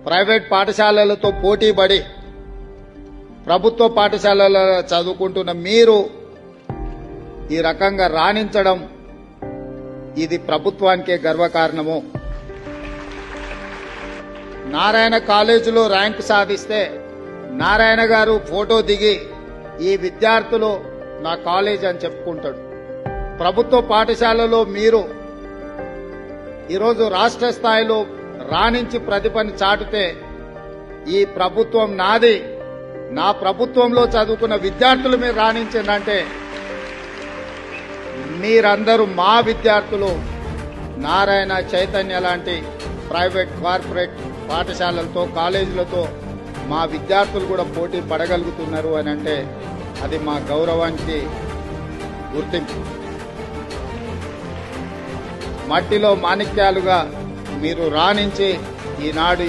Private పాఠశాలలతో పోటీపడి ప్రభుత్వ పాఠశాలలో చదువుకుంటున్న మీరు ఈ రకంగా రాణించడం ఇది ప్రభుత్వానికే గర్వకారణము. నారాయణ కాలేజీలో ర్యాంకు సాధిస్తే నారాయణ గారు ఫోటో దిగి ఈ విద్యార్థులు నా కాలేజ్ అని చెప్పుకుంటాడు. ప్రభుత్వ పాఠశాలలో మీరు ఈరోజు రాష్ట్ర స్థాయిలో రాణించి ప్రతిభను చాటితే ఈ ప్రభుత్వం నాది, నా ప్రభుత్వంలో చదువుకున్న విద్యార్థులు మీరు రాణించిందంటే మీరందరూ మా విద్యార్థులు. నారాయణ చైతన్య లాంటి ప్రైవేట్ కార్పొరేట్ పాఠశాలలతో కాలేజీలతో మా విద్యార్థులు కూడా పోటీ పడగలుగుతున్నారు అని అంటే అది మా గౌరవానికి గుర్తింపు. మట్టిలో మాణిక్యాలుగా మీరు రాణించి ఈనాడు